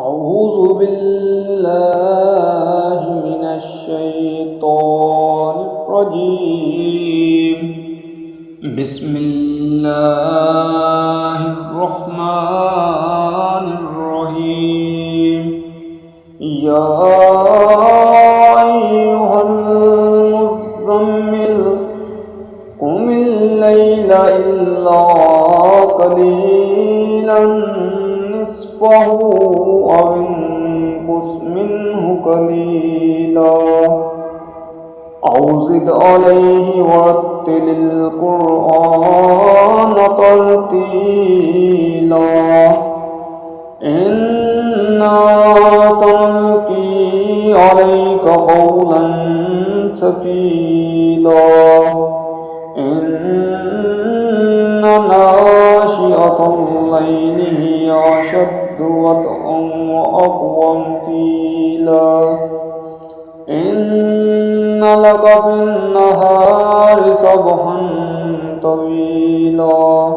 أعوذ بالله من الشيطان الرجيم. بسم الله الرحمن الرحيم. يا أيها المزمل قم الليل إلا قليلا نصفه أو انقص منه قليلا أو زد عليه ورتل القرآن ترتيلا إنا سنلقي عليك قولا ثقيلا إن ناشئة الليل هي أشد وطئا وأقوم قيلا إن لك في النهار سبحا طويلا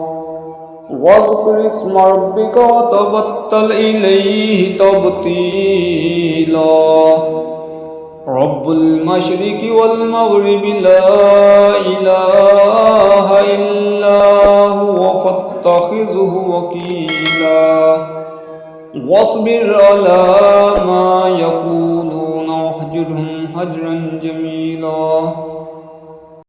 واذكر اسم ربك وتبتل إليه تبتيلا رب المشرق والمغرب لا إله إلا هو فاتخذه وكيلا واصبر على ما يقولون واهجرهم هجرا جميلا.